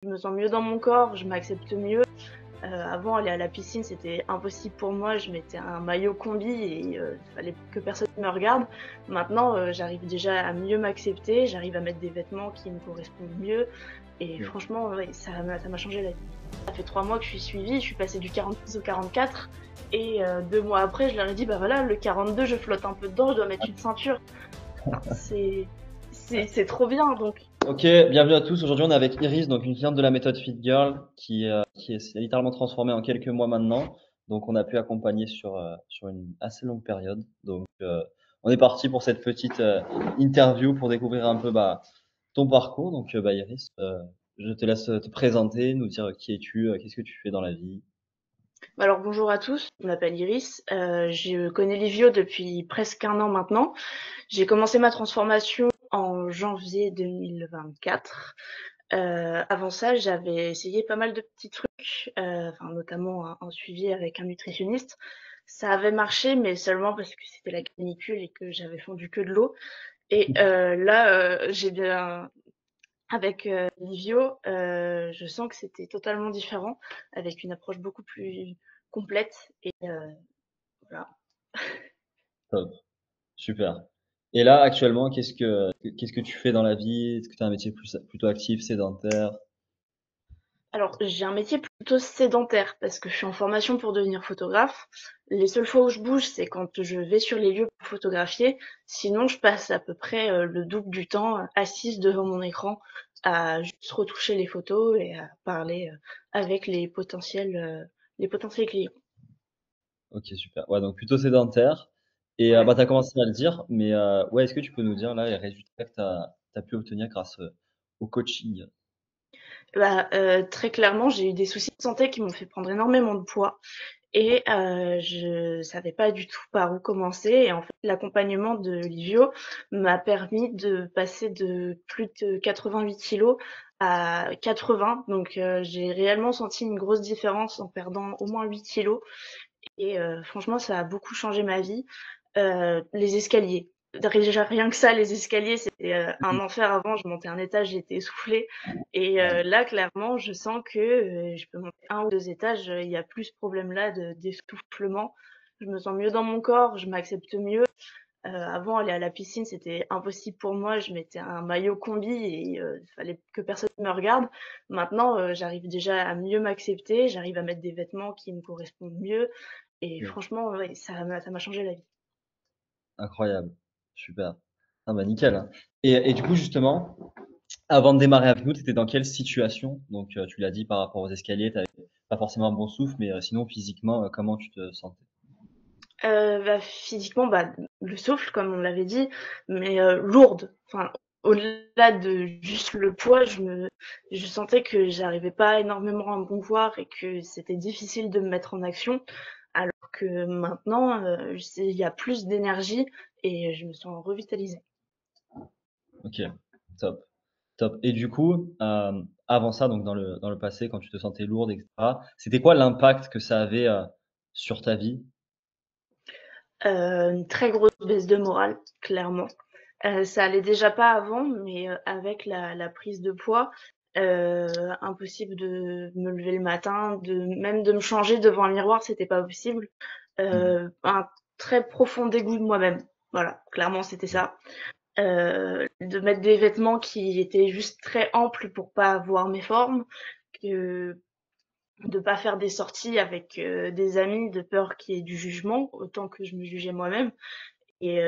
Je me sens mieux dans mon corps, je m'accepte mieux. Avant, aller à la piscine, c'était impossible pour moi. Je mettais un maillot combi et il fallait que personne me regarde. Maintenant, j'arrive déjà à mieux m'accepter, j'arrive à mettre des vêtements qui me correspondent mieux. Et Ok. franchement, ouais, ça m'a changé la vie. Ça fait 3 mois que je suis suivie, je suis passée du 46 au 44. Et 2 mois après, je leur ai dit, bah voilà, le 42, je flotte un peu dedans, je dois mettre une ceinture. Enfin, c'est trop bien, donc. Ok, bienvenue à tous. Aujourd'hui, on est avec Iris, donc une cliente de la méthode Fit Girl s'est littéralement transformée en quelques mois maintenant. Donc, on a pu accompagner sur une assez longue période. Donc, on est parti pour cette petite interview pour découvrir un peu ton parcours. Donc, Iris, je te laisse te présenter, nous dire qui es-tu, qu'est-ce que tu fais dans la vie. Alors bonjour à tous, je m'appelle Iris, je connais Livio depuis presque un an maintenant. J'ai commencé ma transformation en janvier 2024. Avant ça, j'avais essayé pas mal de petits trucs, notamment un suivi avec un nutritionniste. Ça avait marché, mais seulement parce que c'était la canicule et que j'avais fondu que de l'eau. Et là, j'ai bien avec Livio, je sens que c'était totalement différent, avec une approche beaucoup plus complète et voilà. Top, super. Et là, actuellement, qu'est-ce que tu fais dans la vie? Est-ce que tu as un métier plutôt actif, sédentaire? Alors, j'ai un métier plutôt sédentaire parce que je suis en formation pour devenir photographe. Les seules fois où je bouge, c'est quand je vais sur les lieux pour photographier. Sinon, je passe à peu près le double du temps assise devant mon écran à juste retoucher les photos et à parler avec les potentiels clients. Ok, super. Ouais, donc plutôt sédentaire. Et Ouais. tu as commencé à le dire, mais ouais, est-ce que tu peux nous dire là les résultats que tu as pu obtenir grâce au coaching? Très clairement, j'ai eu des soucis de santé qui m'ont fait prendre énormément de poids et je savais pas du tout par où commencer et en fait, l'accompagnement de Livio m'a permis de passer de plus de 88 kilos à 80. Donc j'ai réellement senti une grosse différence en perdant au moins 8 kilos et franchement, ça a beaucoup changé ma vie. Les escaliers. Déjà rien que ça, les escaliers, c'était un enfer avant. Je montais un étage, j'étais essoufflée. Et là, clairement, je sens que je peux monter un ou deux étages. Il y a plus ce problème-là d'essoufflement. Je me sens mieux dans mon corps, je m'accepte mieux. Avant, aller à la piscine, c'était impossible pour moi. Je mettais un maillot combi et il fallait que personne me regarde. Maintenant, j'arrive déjà à mieux m'accepter. J'arrive à mettre des vêtements qui me correspondent mieux. Et Ok. franchement, ouais, ça m'a changé la vie. Incroyable, super. Ah bah nickel, hein. Et du coup justement, avant de démarrer avec nous, tu étais dans quelle situation? Donc tu l'as dit par rapport aux escaliers, tu n'avais pas forcément un bon souffle, mais sinon physiquement, comment tu te sentais? Physiquement, le souffle, comme on l'avait dit, mais lourde. Enfin, au-delà de juste le poids, je sentais que j'arrivais pas énormément à me mouvoir et que c'était difficile de me mettre en action. Alors que maintenant, il y a plus d'énergie et je me sens revitalisée. Ok, top. Top. Et du coup, avant ça, donc dans le passé, quand tu te sentais lourde, et cetera, c'était quoi l'impact que ça avait, sur ta vie? Une très grosse baisse de morale, clairement. Ça allait déjà pas avant, mais avec la prise de poids, impossible de me lever le matin, même de me changer devant un miroir, c'était pas possible. Mmh. Un très profond dégoût de moi-même. Voilà, clairement, c'était ça. De mettre des vêtements qui étaient juste très amples pour pas voir mes formes, que de pas faire des sorties avec des amis de peur qu'il y ait du jugement, autant que je me jugeais moi-même. Et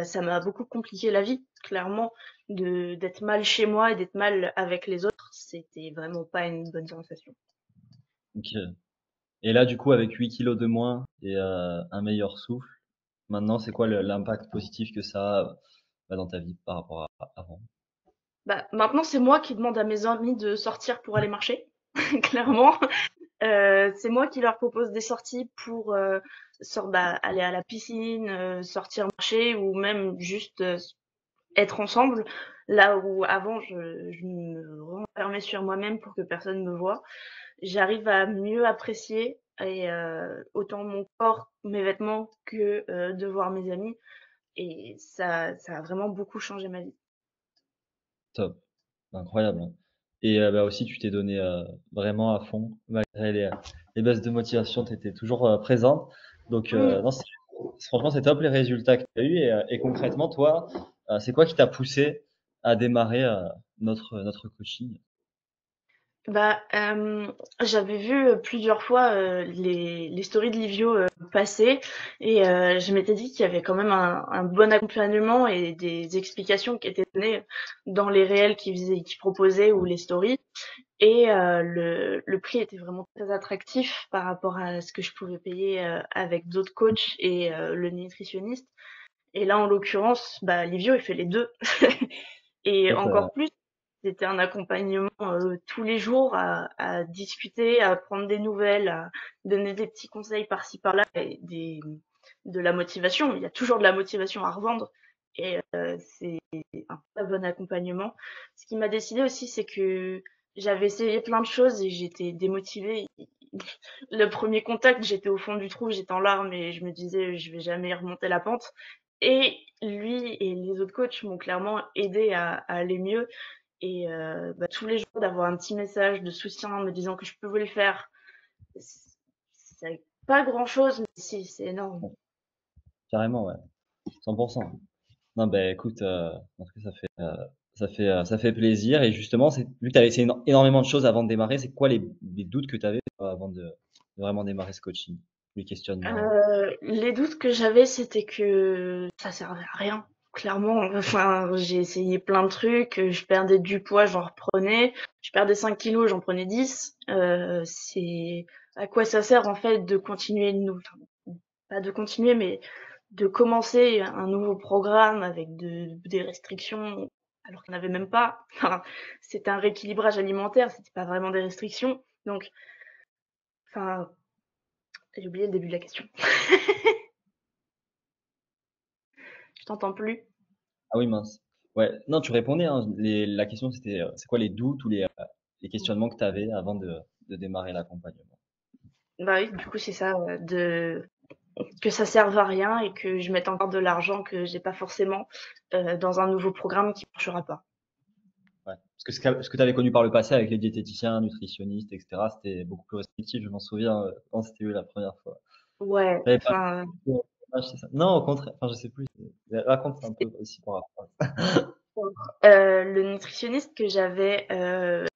ça m'a beaucoup compliqué la vie, clairement, d'être mal chez moi et d'être mal avec les autres, c'était vraiment pas une bonne sensation. OK. Et là, du coup, avec 8 kilos de moins et un meilleur souffle, maintenant, c'est quoi l'impact positif que ça a, dans ta vie par rapport à avant? Maintenant, c'est moi qui demande à mes amis de sortir pour aller marcher, clairement. C'est moi qui leur propose des sorties pour aller à la piscine, sortir marcher ou même juste être ensemble. Là où avant, je me renfermais sur moi-même pour que personne me voie. J'arrive à mieux apprécier et autant mon corps, mes vêtements que de voir mes amis et ça a vraiment beaucoup changé ma vie. Top, incroyable, hein. Et bah, aussi, tu t'es donné vraiment à fond, malgré les baisses de motivation, tu étais toujours présente. Donc, Oui. non, franchement, c'est top les résultats que tu as eu. Et concrètement, toi, c'est quoi qui t'a poussé à démarrer notre coaching? Bah, j'avais vu, plusieurs fois, les stories de Livio, passer et je m'étais dit qu'il y avait quand même un bon accompagnement et des explications qui étaient données dans les réels qu'il proposait ou les stories et le prix était vraiment très attractif par rapport à ce que je pouvais payer, avec d'autres coachs et le nutritionniste et là, en l'occurrence, bah, Livio, il fait les 2 et Ça, encore plus, c'était un accompagnement tous les jours à discuter, à prendre des nouvelles, à donner des petits conseils par-ci par-là et de la motivation. Il y a toujours de la motivation à revendre et c'est un très bon accompagnement. Ce qui m'a décidé aussi, c'est que j'avais essayé plein de choses et j'étais démotivée. Le premier contact, j'étais au fond du trou, j'étais en larmes et je me disais je vais jamais remonter la pente. Et lui et les autres coachs m'ont clairement aidé à aller mieux et bah, tous les jours d'avoir un petit message de soutien me disant que je pouvais le faire, c'est pas grand chose, mais si, c'est énorme. carrément, ouais, 100%. Non, ben écoute, en tout cas, ça fait plaisir. Et justement, vu que tu avais essayé énormément de choses avant de démarrer, c'est quoi les doutes que tu avais avant de vraiment démarrer ce coaching? Les questionnements? Les doutes que j'avais, c'était que ça servait à rien. Clairement, enfin, j'ai essayé plein de trucs, je perdais du poids, j'en reprenais, je perdais 5 kilos, j'en prenais 10. C'est à quoi ça sert en fait de continuer enfin, pas de continuer, mais de commencer un nouveau programme avec des restrictions alors qu'il n'y en avait même pas. Enfin, c'était un rééquilibrage alimentaire, c'était pas vraiment des restrictions. Donc, enfin, j'ai oublié le début de la question. Je t'entends plus. Ah oui, mince. Ouais, non, tu répondais, hein. La question, c'était, c'est quoi les doutes ou les questionnements que tu avais avant de démarrer l'accompagnement? Bah oui, du coup, c'est ça, de que ça serve à rien et que je mette encore de l'argent que j'ai pas forcément dans un nouveau programme qui marchera pas. Ouais. Parce que ce que tu avais connu par le passé avec les diététiciens, nutritionnistes, etc., c'était beaucoup plus restrictif, je m'en souviens, quand c'était eu la première fois. Ouais, T'avais pas enfin, c'est ça? Non, au contraire, enfin, je sais plus. Raconte un peu aussi par rapport à ça. le nutritionniste que j'avais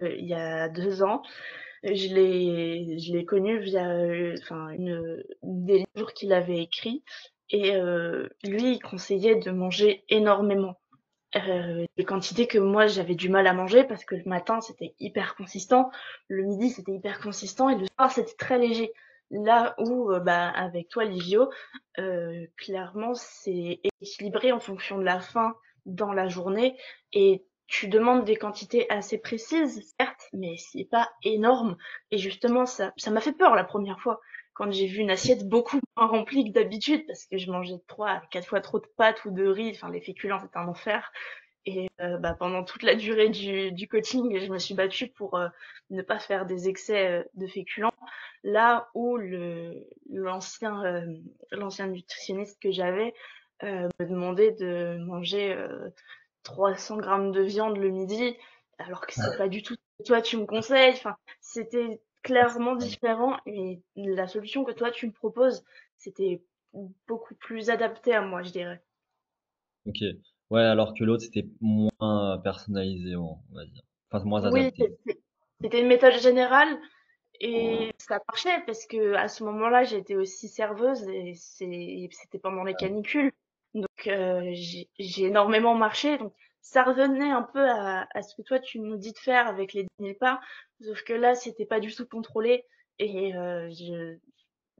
il y a 2 ans, je l'ai connu via enfin des livres qu'il avait écrits et lui il conseillait de manger énormément. Des quantités que moi j'avais du mal à manger parce que le matin c'était hyper consistant, le midi c'était hyper consistant et le soir c'était très léger. Là où bah avec toi Livio, clairement c'est équilibré en fonction de la faim dans la journée et tu demandes des quantités assez précises, certes, mais c'est pas énorme. Et justement ça m'a fait peur la première fois quand j'ai vu une assiette beaucoup moins remplie que d'habitude parce que je mangeais 3 à 4 fois trop de pâtes ou de riz, enfin les féculents c'était un enfer. Et bah, pendant toute la durée du coaching, je me suis battue pour ne pas faire des excès de féculents. Là où l'ancien nutritionniste que j'avais me demandait de manger 300 grammes de viande le midi, alors que c'est pas du tout ce que toi tu me conseilles. Enfin, c'était clairement différent et la solution que toi tu me proposes, c'était beaucoup plus adapté à moi, je dirais. Ok. Ouais, alors que l'autre, c'était moins personnalisé, on va dire. Enfin, moins Oui, adapté. c'était une méthode générale. Et ça marchait parce que à ce moment-là, j'étais aussi serveuse et c'était pendant les canicules. Donc j'ai énormément marché. Donc ça revenait un peu à ce que toi tu nous dis de faire avec les 10 000 pas. Sauf que là, c'était pas du tout contrôlé et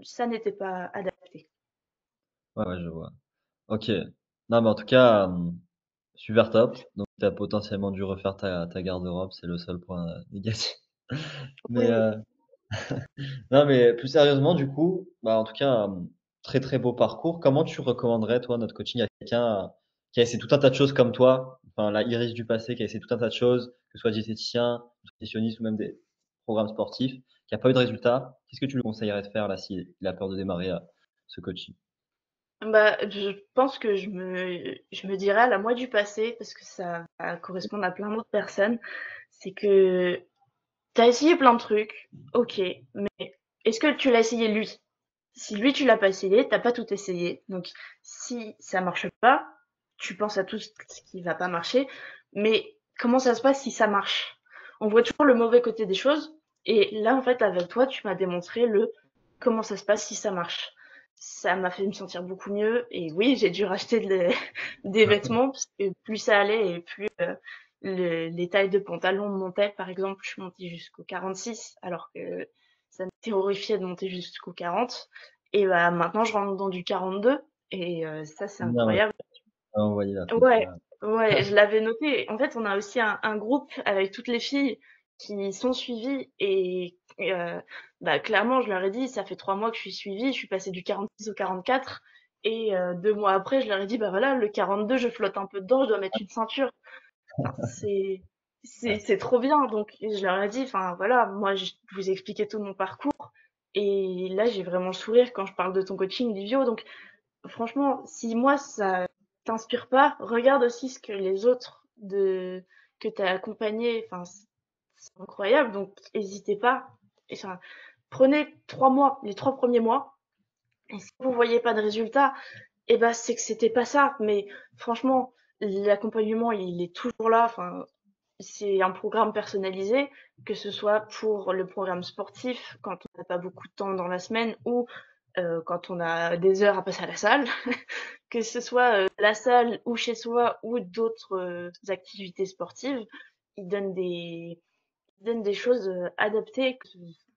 ça n'était pas adapté. Ouais, ouais, je vois. Ok. Non, mais en tout cas, super top. Donc, tu as potentiellement dû refaire ta garde-robe, c'est le seul point négatif. Mais, Oui. non, mais plus sérieusement, du coup, bah, en tout cas, très très beau parcours. Comment tu recommanderais, toi, notre coaching à quelqu'un qui a essayé tout un tas de choses comme toi, enfin, la Iris du passé, qui a essayé tout un tas de choses, que ce soit diététicien, nutritionniste ou même des programmes sportifs, qui n'a pas eu de résultat? Qu'est-ce que tu lui conseillerais de faire là s'il a peur de démarrer ce coaching? Bah, je pense que je me dirais à la moi du passé parce que ça va correspondre à plein d'autres personnes. C'est que t'as essayé plein de trucs, ok, mais est-ce que tu l'as essayé lui? Si lui tu l'as pas essayé, t'as pas tout essayé. Donc si ça marche pas, tu penses à tout ce qui va pas marcher. Mais comment ça se passe si ça marche? On voit toujours le mauvais côté des choses. Et là, en fait, avec toi, tu m'as démontré le comment ça se passe si ça marche. Ça m'a fait me sentir beaucoup mieux. Et oui, j'ai dû racheter des vêtements parce que plus ça allait et plus les tailles de pantalon montaient. Par exemple, je suis montée jusqu'au 46 alors que ça me terrorifiait de monter jusqu'au 40. Et bah maintenant, je rentre dans du 42 et ça, c'est Bien, ouais. incroyable. Envoyer la photo. Ouais, ouais, je l'avais noté. En fait, on a aussi un groupe avec toutes les filles qui sont suivies et bah, clairement, je leur ai dit, ça fait 3 mois que je suis suivie, je suis passée du 46 au 44 et 2 mois après, je leur ai dit, bah voilà, le 42, je flotte un peu dedans, je dois mettre une ceinture. Enfin, c'est trop bien. Donc, je leur ai dit, enfin voilà, moi, je vous ai expliqué tout mon parcours et là, j'ai vraiment le sourire quand je parle de ton coaching, Livio. Donc, franchement, si moi ça t'inspire pas, regarde aussi ce que les autres que t'as accompagnés, enfin c'est incroyable. Donc n'hésitez pas. Enfin, prenez 3 mois, les 3 premiers mois, et si vous voyez pas de résultat, eh ben c'est que c'était pas ça. Mais franchement, l'accompagnement il est toujours là. Enfin, c'est un programme personnalisé, que ce soit pour le programme sportif quand on n'a pas beaucoup de temps dans la semaine ou quand on a des heures à passer à la salle. Que ce soit la salle ou chez soi ou d'autres activités sportives, ils donnent ils donnent des choses adaptées, que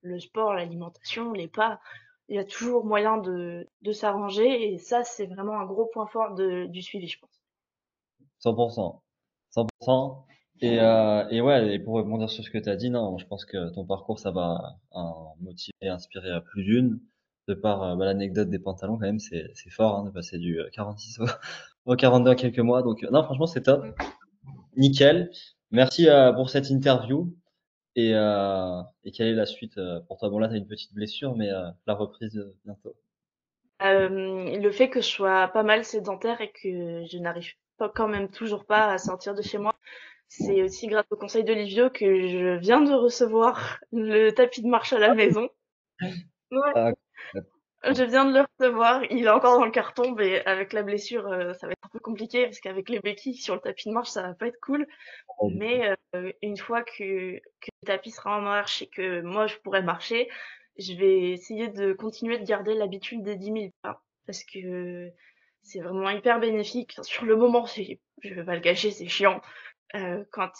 le sport, l'alimentation, les pas. Il y a toujours moyen de s'arranger et ça, c'est vraiment un gros point fort du suivi, je pense. 100%. 100%. Et ouais, et pour rebondir sur ce que tu as dit, non, je pense que ton parcours, ça va motiver et inspirer à plus d'une. De par bah, l'anecdote des pantalons, quand même, c'est fort hein, de passer du 46 au 42 en quelques mois. Donc, non, franchement, c'est top. Nickel. Merci pour cette interview. Et quelle est la suite pour toi? Bon, là, tu as une petite blessure, mais la reprise bientôt. Le fait que je sois pas mal sédentaire et que je n'arrive pas quand même toujours pas à sortir de chez moi, c'est aussi grâce au conseil d'Olivio que je viens de recevoir le tapis de marche à la maison. Ouais, Ah, je viens de le recevoir. Il est encore dans le carton, mais avec la blessure, ça va être un peu compliqué parce qu'avec les béquilles sur le tapis de marche, ça va pas être cool. Mais une fois que le tapis sera en marche et que moi je pourrai marcher, je vais essayer de continuer de garder l'habitude des 10 000 pas parce que c'est vraiment hyper bénéfique. Enfin, sur le moment, je vais pas le cacher, c'est chiant. Quand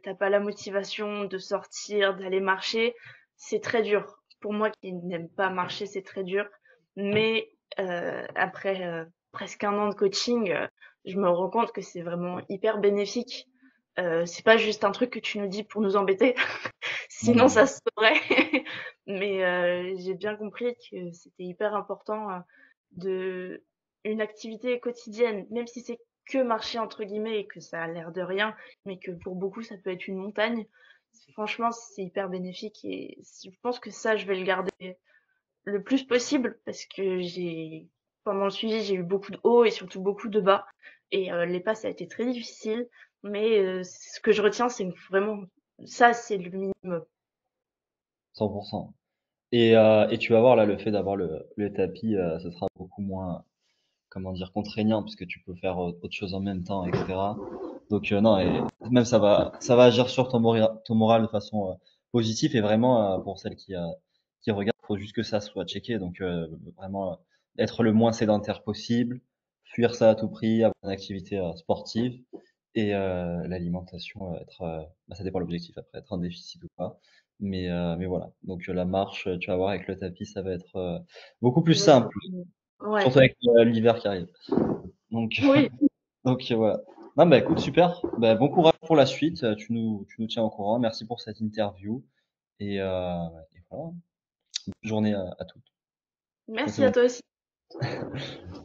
t'as pas la motivation de sortir, d'aller marcher, c'est très dur. Pour moi qui n'aime pas marcher, c'est très dur. Mais après presque 1 an de coaching, je me rends compte que c'est vraiment hyper bénéfique. C'est pas juste un truc que tu nous dis pour nous embêter, sinon non, ça se saurait. Mais j'ai bien compris que c'était hyper important de une activité quotidienne, même si c'est que marcher entre guillemets et que ça a l'air de rien, mais que pour beaucoup ça peut être une montagne. Franchement, c'est hyper bénéfique et je pense que ça, je vais le garder le plus possible parce que pendant le suivi, j'ai eu beaucoup de hauts et surtout beaucoup de bas. Et les pas, ça a été très difficile. Mais ce que je retiens, c'est vraiment ça, c'est le minimum. 100%. Et tu vas voir là, le fait d'avoir le tapis, ce sera beaucoup moins, comment dire, contraignant puisque tu peux faire autre chose en même temps, etc. Donc non, et même ça va agir sur ton moral de façon positive et vraiment pour celles qui regardent, faut juste que ça soit checké. Donc vraiment être le moins sédentaire possible, fuir ça à tout prix, avoir une activité sportive et l'alimentation, bah, ça dépend de l'objectif après, être en déficit ou pas. Mais voilà. Donc la marche, tu vas voir avec le tapis, ça va être beaucoup plus Ouais, c'est simple, vraiment- Ouais. surtout avec l'hiver qui arrive. Donc Oui, donc voilà. Non, bah écoute, super. Bah, bon courage pour la suite. Tu nous tiens au courant. Merci pour cette interview. Et voilà. Bonne journée à toutes et tout merci le à monde. toi aussi.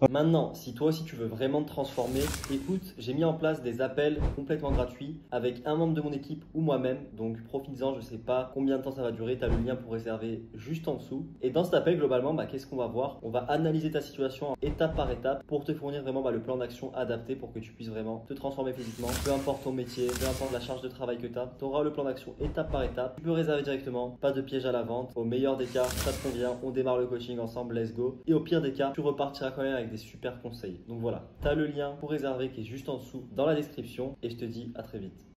Maintenant, si toi aussi tu veux vraiment te transformer, écoute, j'ai mis en place des appels complètement gratuits avec un membre de mon équipe ou moi-même. Donc profites-en, je sais pas combien de temps ça va durer, tu as le lien pour réserver juste en dessous. Et dans cet appel, globalement, qu'est-ce qu'on va voir? On va analyser ta situation étape par étape pour te fournir vraiment le plan d'action adapté pour que tu puisses vraiment te transformer physiquement. Peu importe ton métier, peu importe la charge de travail que tu as, tu auras le plan d'action étape par étape. Tu peux réserver directement, pas de piège à la vente. Au meilleur des cas, ça te convient, on démarre le coaching ensemble, let's go. Et au pire des cas, tu repartiras quand même avec des super conseils. Donc voilà, tu as le lien pour réserver qui est juste en dessous dans la description et je te dis à très vite.